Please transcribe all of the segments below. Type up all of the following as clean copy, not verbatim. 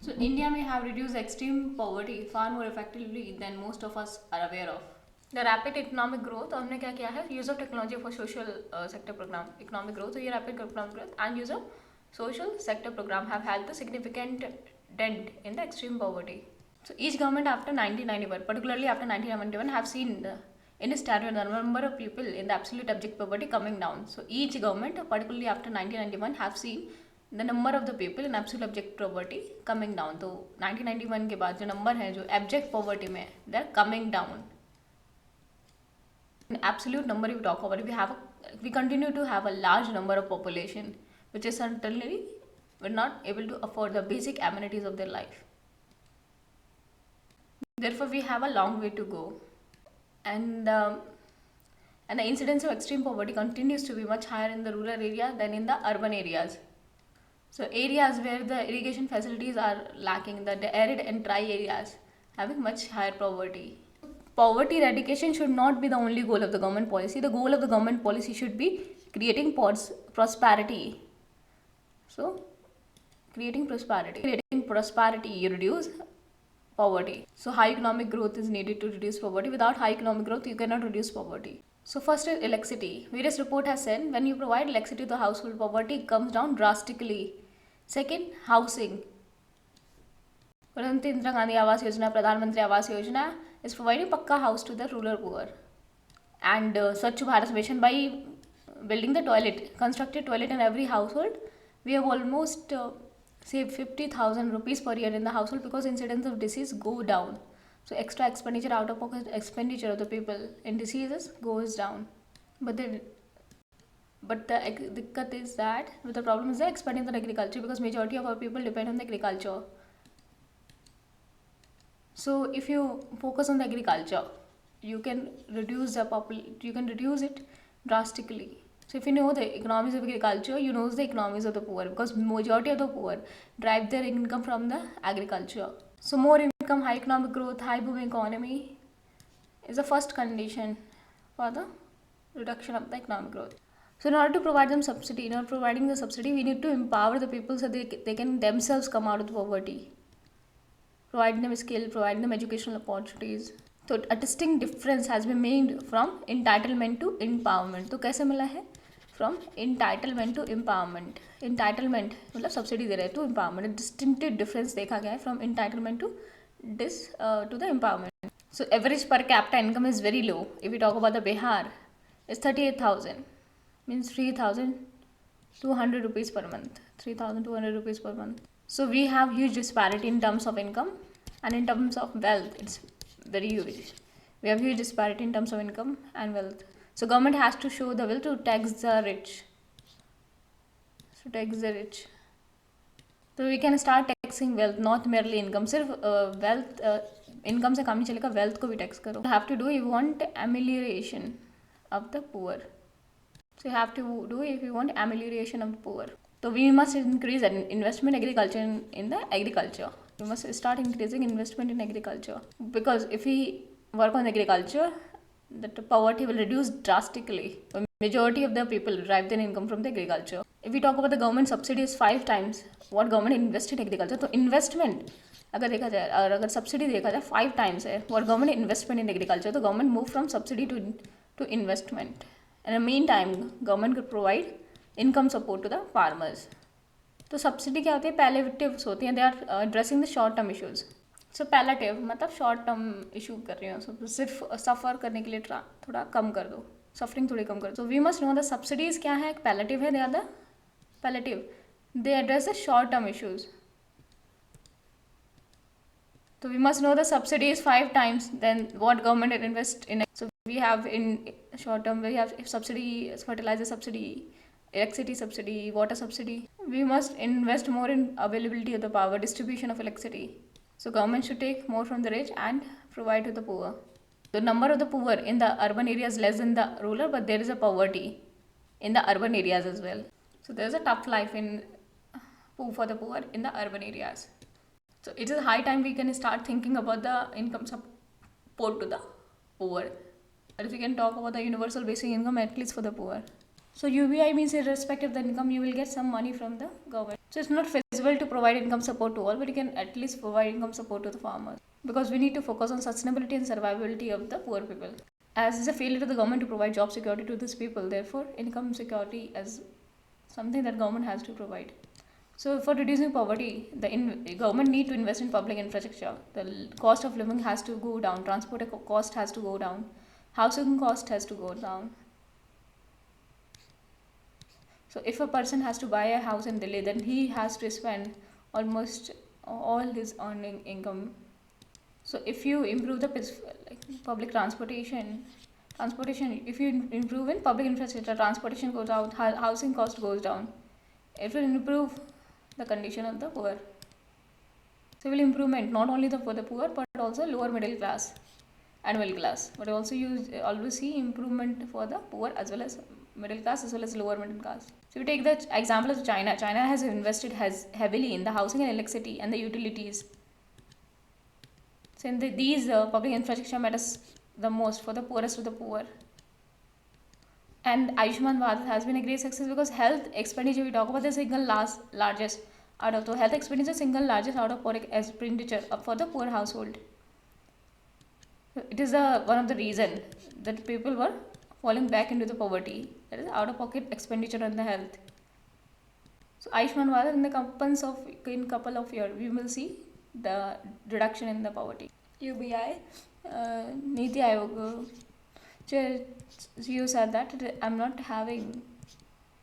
So India may have reduced extreme poverty far more effectively than most of us are aware of. The rapid economic growth, और हमने क्या किया है, use of technology for social sector program, economic growth, तो ये rapid economic growth and use of social sector program have had the significant dent in the extreme poverty. So each government after 1991, particularly after 1991, have seen in its tenure the number of people in the absolute abject poverty coming down. So each government, particularly after 1991, have seen the number of the people in absolute abject poverty coming down. तो 1991 के बाद जो number है जो abject poverty में they are coming down. In absolute number, if we talk about, we continue to have a large number of population which is certainly we're not able to afford the basic amenities of their life. Therefore, we have a long way to go, and the incidence of extreme poverty continues to be much higher in the rural area than in the urban areas. So areas where the irrigation facilities are lacking, the arid and dry areas having much higher poverty. Poverty eradication should not be the only goal of the government policy. The goal of the government policy should be creating prosperity. So, creating prosperity, you reduce poverty. So, high economic growth is needed to reduce poverty. Without high economic growth, you cannot reduce poverty. So, first is electricity. Various report has said when you provide electricity to the household, poverty comes down drastically. Second, housing. Pradhan Indira Gandhi Awas Yojana, Pradhan Mantri Awas Yojana is providing pakka house to the rural poor. And Swachh Bharat Mission, by building the toilet, constructed toilet in every household, we have almost saved 50,000 rupees per year in the household because incidence of disease go down. So extra expenditure, out of pocket expenditure of the people in diseases goes down. But the dikkat is that the problem is the expanding on agriculture because majority of our people depend on the agriculture. So if you focus on the agriculture, you can reduce it drastically. So if you know the economies of agriculture, you know the economies of the poor because majority of the poor drive their income from the agriculture. So more income, high economic growth, high booming economy is the first condition for the reduction of the economic growth. So in order to provide them subsidy, providing the subsidy, we need to empower the people so they can themselves come out of the poverty. Providing them skill, providing them educational opportunities. So a distinct difference has been made from entitlement to empowerment. तो कैसे मिला है? From entitlement to empowerment. Entitlement मतलब subsidy दे रहे हैं to empowerment. Distinctive difference देखा गया है from entitlement to the empowerment. So average per capita income is very low. If we talk about the Bihar, it's 38,000, means 3,200 rupees per month. 3,200 rupees per month. So we have huge disparity in terms of income and in terms of wealth. It's very huge. We have huge disparity in terms of income and wealth. So government has to show the will to tax the rich. So tax the rich. So we can start taxing wealth, not merely income. सिर्फ wealth income से काम नहीं चलेगा, wealth को भी tax करो. You have to do if you want amelioration of the poor. So you have to do if you want amelioration of the poor. So we must increase investment agriculture in the agriculture. We must start increasing investment in agriculture because if we work on agriculture, the poverty will reduce drastically. The majority of the people derive their income from the agriculture. If we talk about the government subsidies 5 times what government invests in agriculture, तो investment अगर देखा जाए और अगर subsidy देखा जाए 5 times है what government investment in agriculture, तो government move from subsidy to investment. And in the meantime, government could provide income support to the farmers. तो सब्सिडी क्या होती है? पैलेटिव्स होती हैं. They are addressing the short term issues. So palliative मतलब short term issue कर रही हो, सिर्फ सफ़र करने के लिए थोड़ा कम कर दो, सफरिंग थोड़ी कम कर दो. So we must know the subsidies क्या है. एक पैलेटिव है, they are the palliative, they address the short term issues. So we must know the subsidies 5 times then what government invest in. So we have in short term, we have subsidy, fertilizer subsidy, electricity subsidy, water subsidy. We must invest more in availability of the power, distribution of electricity. So government should take more from the rich and provide to the poor. The number of the poor in the urban areas less than the rural, but there is a poverty in the urban areas as well. So there is a tough life for the poor in the urban areas. So it is high time we can start thinking about the income support to the poor. But if we can talk about the universal basic income, at least for the poor. So UBI means irrespective of the income, you will get some money from the government. So it's not feasible to provide income support to all, but you can at least provide income support to the farmers, because we need to focus on sustainability and survivability of the poor people. As is a failure of the government to provide job security to these people, therefore income security is something that government has to provide. So for reducing poverty, the government need to invest in public infrastructure. The cost of living has to go down, transport cost has to go down, housing cost has to go down. So if a person has to buy a house in Delhi, then he has to spend almost all his earning income. So if you improve the public transportation, if you improve in public infrastructure, transportation goes out, housing cost goes down. It will improve the condition of the poor. Civil improvement not only for the poor but also lower middle class and middle class. But also you always see improvement for the poor as well as middle class as well as lower middle class. So we take the example of China. China has invested heavily in the housing and electricity and the utilities. So in these public infrastructure matters the most for the poorest of the poor. And Ayushman Bharat has been a great success because health expenditure, we talk about the single largest out of the health expenditure, single largest out of poor expenditure for the poor household. It is one of the reason that people were falling back into the poverty. That is out of pocket expenditure on the health. So Ayushman Bharat in couple of years we will see the reduction in the poverty. UBI, Niti Aayog, you said that I'm not having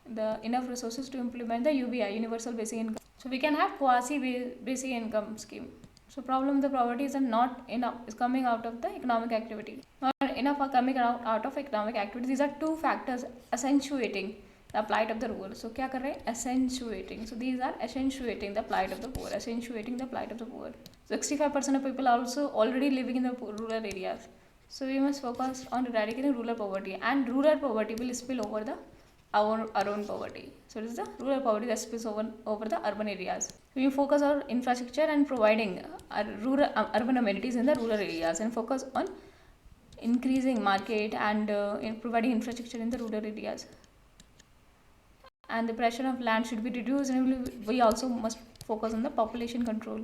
the enough resources to implement the UBI, Universal Basic Income. So we can have quasi basic income scheme. So problem of the poverty is not enough is coming out of the economic activity. Not enough are coming out of economic activity. These are two factors accentuating the plight of the rural. So क्या कर रहे हैं? Accentuating. So these are accentuating the plight of the poor. Accentuating the plight of the poor. 65% of people are also already living in the rural areas. So we must focus on eradicating rural poverty, and rural poverty will spill over our own poverty. So it is the rural poverty that spills over the urban areas. We focus on infrastructure and providing urban amenities in the rural areas, and focus on increasing market and in providing infrastructure in the rural areas. And the pressure of land should be reduced, and we also must focus on the population control.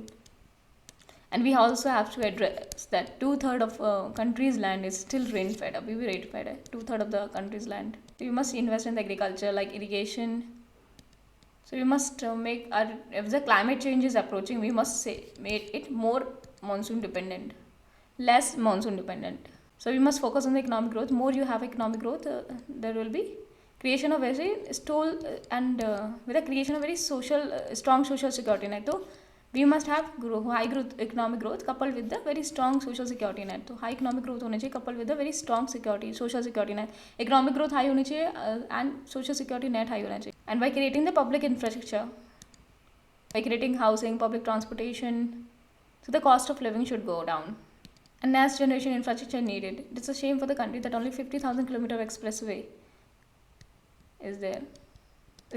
And we also have to address that 2/3 of country's land is still rain fed. We will rain fed 2/3 of the country's land. We must invest in the agriculture like irrigation. So we must if the climate change is approaching, we must make it more monsoon dependent, less monsoon dependent. So we must focus on the economic growth. More you have economic growth, there will be creation of very with the creation of very strong social security net. So we must have high economic growth coupled with the very strong social security net. So high economic growth होने चाहिए coupled with the very strong social security net. Economic growth high होनी चाहिए and social security net high होना चाहिए. And by creating the public infrastructure, by creating housing, public transportation, so the cost of living should go down. And next generation infrastructure needed. It's a shame for the country that only 50,000 kilometer expressway is there.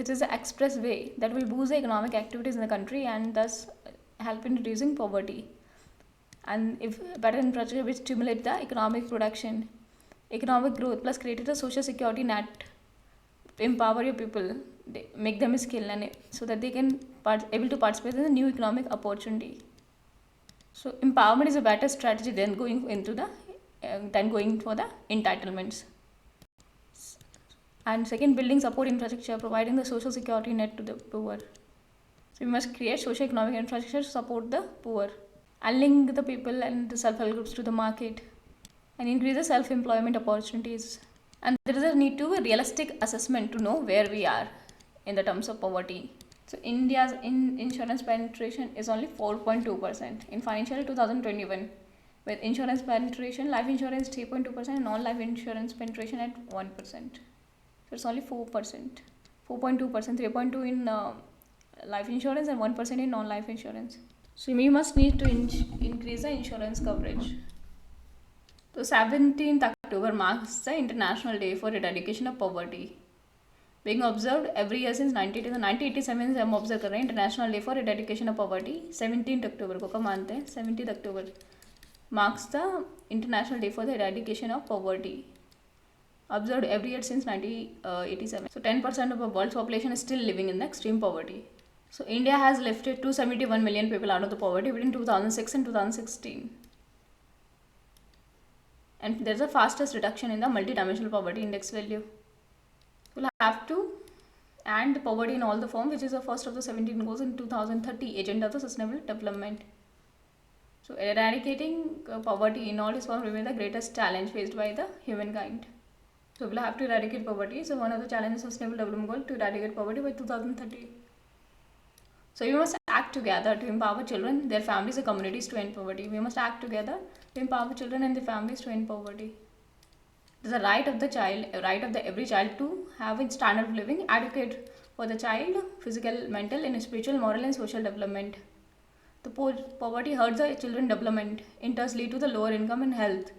It is an expressway that will boost the economic activities in the country and thus help in reducing poverty. And if better infrastructure will stimulate the economic production, economic growth, plus create a social security net, empower your people, make them skilled, and so that they can able to participate in the new economic opportunity. So empowerment is a better strategy than going for the entitlements. And second, building support infrastructure, providing the social security net to the poor. So we must create socio-economic infrastructure to support the poor, and link the people and the self-help groups to the market, and increase the self-employment opportunities. And there is a need to a realistic assessment to know where we are in the terms of poverty. So India's insurance penetration is only 4.2% in financial year 2021, with insurance penetration, life insurance 3.2%, and non-life insurance penetration at 1%. So it's only 4%, 4.2%, 3.2% in life insurance and 1% in non-life insurance. So we must need to increase the insurance coverage. So 17th October marks the International Day for Eradication of Poverty, being observed every year since 1987 से हम observe कर रहे हैं international day for eradication of poverty. 17 अक्टूबर को कब मानते हैं? 17 अक्टूबर marks the International Day for the Eradication of Poverty, observed every year since 1987. So 10% of the world's population is still living in the extreme poverty. So India has lifted 271 million people out of the poverty between 2006 and 2016. And there's a fastest reduction in the multidimensional poverty index value. We'll have to end poverty in all the form, which is the first of the 17 goals in 2030 Agenda of the Sustainable Development. So eradicating poverty in all its forms remains the greatest challenge faced by the humankind. So we'll have to eradicate poverty. So one of the challenges of Sustainable Development Goal to eradicate poverty by 2030. So we must act together to empower children, their families, and communities to end poverty. We must act together to empower children and their families to end poverty. It is a right of the child, a right of the every child to have a standard of living adequate for the child, physical, mental, and spiritual, moral, and social development. The poverty hurts the children development, in turn lead to the lower income and health.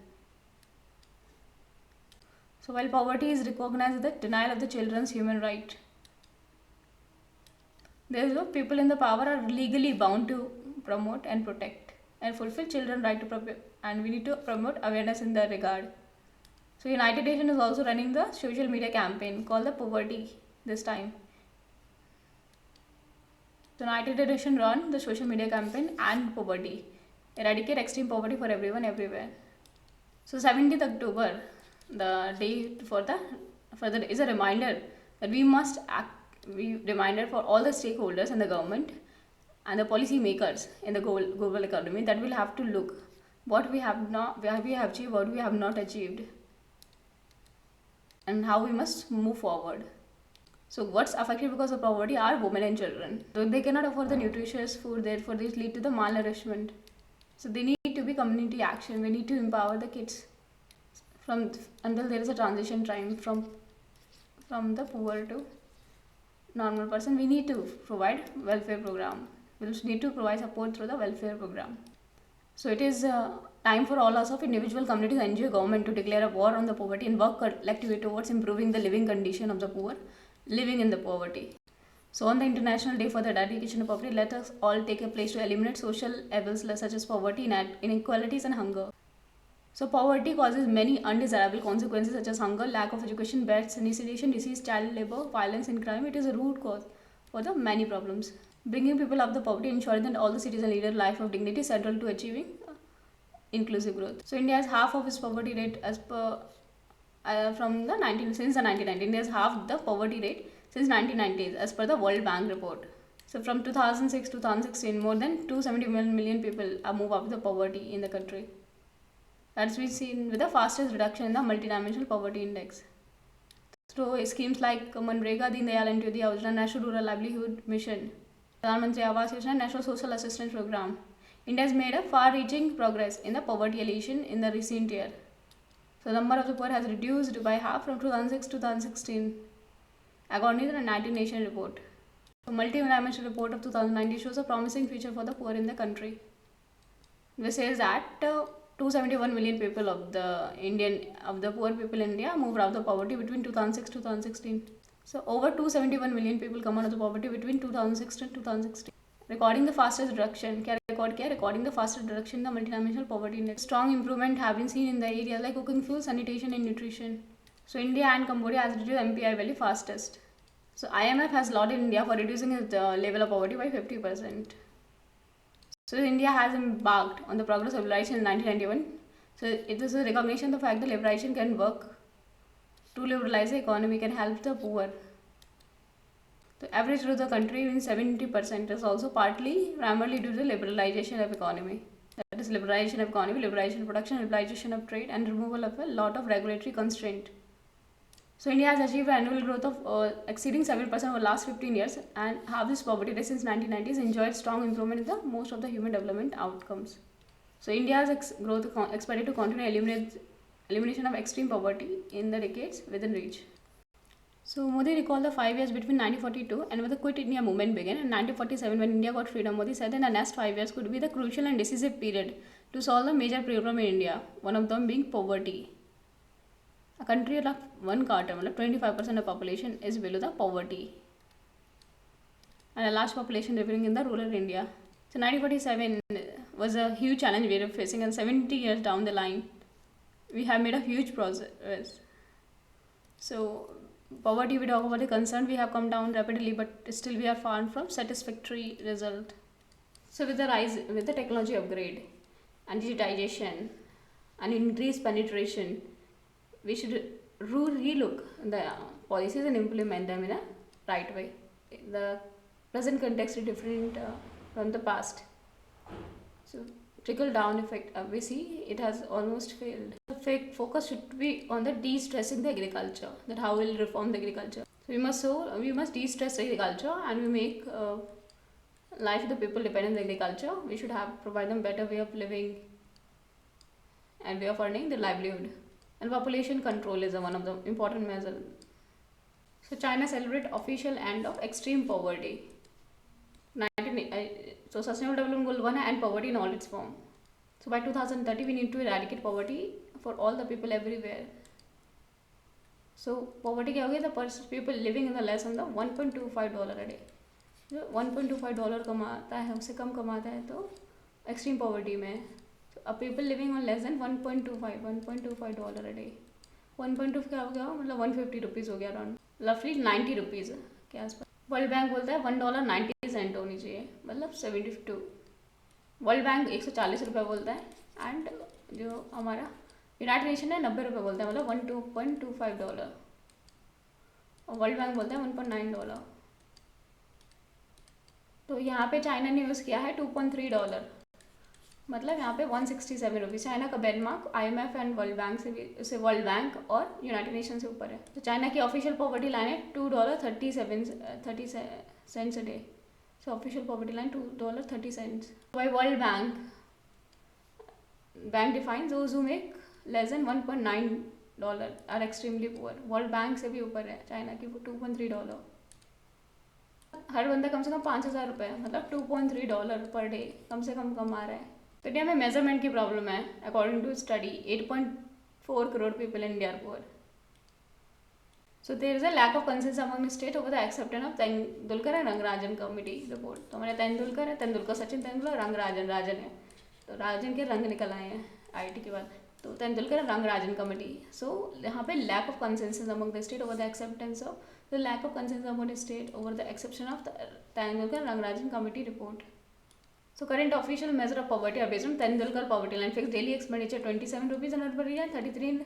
So while poverty is recognized as the denial of the children's human right, therefore people in the power are legally bound to promote and protect and fulfill children's right to and we need to promote awareness in that regard. So United Nations is also running the social media campaign called the Poverty this time. So United Nations run the social media campaign and poverty, eradicate extreme poverty for everyone everywhere. So 17th October, the day for the is a reminder that we must act. We reminder for all the stakeholders in the government and the policy makers in the global economy that we'll have to look what we have not, where we have achieved, what we have not achieved, and how we must move forward. So what's affected because of poverty are women and children. So they cannot afford the nutritious food, therefore this lead to the malnourishment. So they need to be community action. We need to empower the kids from until there is a transition time from the poor to normal person. We need to provide welfare program. We need to provide support through the welfare program. So it is time for all us of individual communities, NGO, government to declare a war on the poverty and work collectively towards improving the living condition of the poor living in the poverty. So on the International Day for the Eradication of Poverty, let us all take a place to eliminate social evils such as poverty, inequalities and hunger. So poverty causes many undesirable consequences such as hunger, lack of education, bad sanitation, disease, child labor, violence and crime. It is a root cause for the many problems. Bringing people out of the poverty, ensuring that all the citizens lead a life of dignity is central to achieving inclusive growth. So India has half of its poverty rate as per since the 1990s. India has half the poverty rate since 1990s as per the World Bank report. So from 2006 to 2016, more than 271 million people have moved out of the poverty in the country. That's been seen with the fastest reduction in the multidimensional poverty index. So schemes like Manrega, Deen Dayal Antyodaya Yojana, National Rural Livelihood Mission, Pradhan Mantri Awas Yojana, National Social Assistance Program. India has made a far-reaching progress in the poverty alleviation in the recent year. So the number of the poor has reduced by half from 2006 to 2016, according to the United Nations report. The multi-dimensional report of 2019 shows a promising future for the poor in the country. This says that 271 million people of the poor people in India moved out of the poverty between 2006 to 2016. So over 271 million people come out of the poverty between 2006 and 2016. Recording the fastest reduction in the multidimensional poverty index. Strong improvement have been seen in the areas like cooking fuel, sanitation and nutrition. So India and Cambodia has reduced MPI value fastest. So IMF has lauded India for reducing its level of poverty by 50%. So India has embarked on the progress of liberalization in 1991. So it is a recognition of the fact that liberalization can work to liberalize the economy, can help the poor. The average growth of the country in 70% is also primarily due to liberalization of economy. That is liberalization of economy, liberalization of production, liberalization of trade and removal of a lot of regulatory constraint. So India has achieved annual growth of exceeding 7% over the last 15 years and half this poverty rate since 1990s enjoyed strong improvement in the most of the human development outcomes. So India's growth expected to continue elimination of extreme poverty in the decades within reach. So Modi recalled the 5 years between 1942 and when the Quit India movement began in 1947 when India got freedom. Modi said that the next 5 years could be the crucial and decisive period to solve the major problem in India, one of them being poverty. A country of one quarter, 25% of population is below the poverty and a large population living in the rural India. So 1947 was a huge challenge we were facing and 70 years down the line we have made a huge progress. So poverty we talk about the concern we have come down rapidly, but still we are far from satisfactory result. So with the rise, with the technology upgrade and digitization and increased penetration, we should relook the policies and implement them in a right way. The present context is different from the past. So trickle down effect, we see it has almost failed. The focus should be on the de-stressing the agriculture, that how we'll reform the agriculture. So we must de-stress agriculture, and we make life of the people dependent on agriculture. We should provide them better way of living and way of earning their livelihood. And population control is one of the important measures. So China celebrate official end of extreme poverty. So Sustainable Development Goal 1 and poverty in all its form. So by 2030 we need to eradicate poverty for all the people everywhere. So poverty क्या हो गया? The people living in the less than the $1.25 a day. जो $1.25 कमाता है उससे कम कमाता है तो extreme poverty में. So a people living on less than $1.25 a day. 1.2 क्या हो गया? मतलब 150 रुपीज़ हो गया अराउंड, रफली 90 रुपीज़ के आसपास. वर्ल्ड बैंक बोलता है $1.90 होनी चाहिए, मतलब 72. वर्ल्ड बैंक 140 रुपये बोलता है, एंड जो हमारा यूनाइटेड नेशन है 90 रुपये बोलता है, मतलब $1.25. और वर्ल्ड बैंक बोलता है $1.9. तो यहाँ पे चाइना ने यूज़ किया है $2.3, मतलब यहाँ पे 167 रुपीज़. चाइना का benchmark IMF and world bank से वर्ल्ड बैंक और यूनाइटेड नेशन से ऊपर है. तो चाइना की ऑफिशियल पॉवर्टी लाइन है $2.30 a day. So official poverty line $2.30. By World Bank defines those who make less than $1.9 are extremely poor. World Bank से भी ऊपर है चाइना की, वो $2.3. हर बंदा कम से कम 5,000 रुपये, मतलब $2.3 पर डे कम से कम कमा रहा है. तो इंडिया में मेजरमेंट की प्रॉब्लम है. According to study 8.4 crore people in India are poor. So there is a lack of consensus among the state over the acceptance of Tendulkar and Rangarajan committee report. तो हमारे तेंदुलकर है, तेंदुलकर सचिन तेंदुलकर, रंगराजन राजन है, तो राजन के रंग निकल आए हैं आईटी के बाद. तो तेंदुलकर and रंगराजन कमेटी. सो यहाँ पे lack of consensus among the state over the acceptance of the lack of consensus among the state over the exception of the Tendulkar and Rangarajan committee report. So current official measure of poverty are based on Tendulkar poverty line. Fixed daily expenditure 27 rupees in urban area, 33 in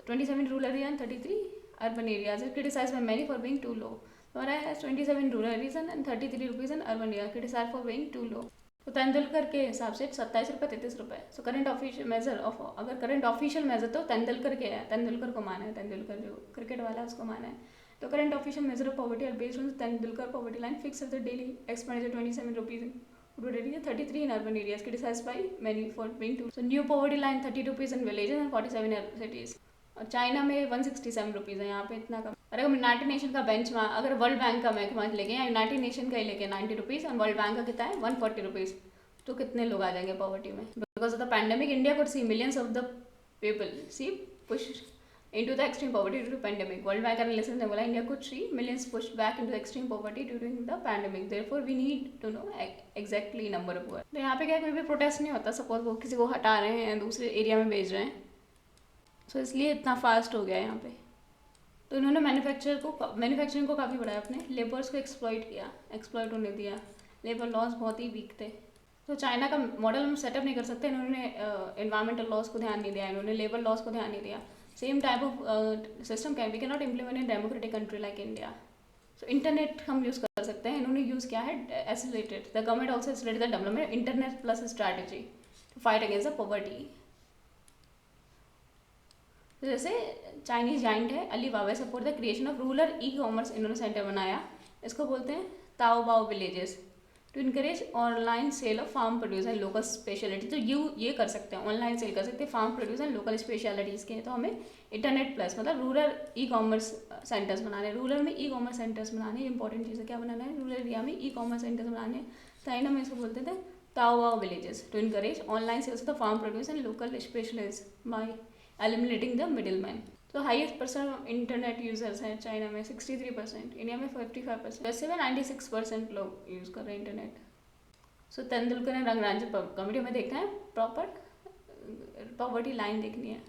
27 rural area and 33 urban areas. Is criticized by many for being too low. Hमारा has 27 rural areas and 33 rupees in urban area, criticized for being too low. तो तेंदुलकर के हिसाब से 27 रुपये 33 रुपये. So current official measure of, अगर current official major तो तेंदुलकर के है, तेंदुलकर को माना है, तेंदुलकर जो क्रिकेट वाला है उसको माना है. तो current official measure of poverty are based on Tendulkar poverty line. Fix of the daily expenditure 27 rupees in rural area, 33 in urban areas, criticized by many for being too. So new poverty line 30 rupees in villages and 47 in cities. और China में 167 rupees है, यहाँ पे इतना कम. अगर हम United nation का benchmark, अगर वर्ल्ड बैंक का बेंचमार्क लेके या यूनाइटेड नेशन का ही लेके 90 रुपीज़ और वर्ल्ड बैंक का कितना है 140 रुपीज़, तो कितने लोग आ जाएंगे पॉवर्टी में. Because of the pandemic India could see millions of the people see push into the extreme poverty due to pandemic. World Bank analysis ने बोला India could see millions pushed back into extreme poverty during the pandemic. Therefore we need to know exactly number of poor. तो यहाँ पे क्या कोई भी protest नहीं होता. सपोज वो किसी को हटा रहे हैं दूसरे एरिया में भेज रहे हैं, सो इसलिए इतना फास्ट हो गया यहाँ पे. तो इन्होंने मैन्युफैक्चरिंग को काफ़ी बढ़ाया, अपने लेबर्स को एक्सप्लॉइट होने दिया. लेबर लॉज बहुत ही वीक थे. तो चाइना का मॉडल हम सेटअप नहीं कर सकते. इन्होंने एनवायरमेंटल लॉज को ध्यान नहीं दिया, इन्होंने लेबर लॉज को ध्यान नहीं दिया. Same type of system we cannot implement in democratic country like India. So internet हम यूज़ कर सकते हैं. इन्होंने यूज़ किया है accelerated. The government also accelerated the development internet plus strategy to fight against the poverty. तो जैसे Chinese giant है Alibaba support the creation of rural e commerce. इन्होंने सेंटर बनाया, इसको बोलते हैं Taobao villages, to encourage online sale of farm produce and local speciality. तो ये कर सकते हैं, ऑनलाइन सेल कर सकते हैं farm produce and local specialities के. तो हमें इंटरनेट प्लस मतलब रूरल ई कॉमर्स सेंटर्स बनाने, रूरल में ई कॉमर्स सेंटर्स बनाने. इंपॉर्टेंट चीज़ है, क्या बनाना है, रूरल एरिया में ई कॉमर्स सेंटर्स बनाने. चाइना में इसको बोलते थे Taobao villages, to encourage online sales of farm produce and local specialist by eliminating the middle man. तो highest percent of internet users हैं चाइना में 63%, इंडिया में 55%, वैसे में 96% लोग यूज़ कर रहे हैं इंटरनेट. सो तेंदुलकर ने रंगराजन कमेटी में देखना है, प्रॉपर पॉवर्टी लाइन देखनी है.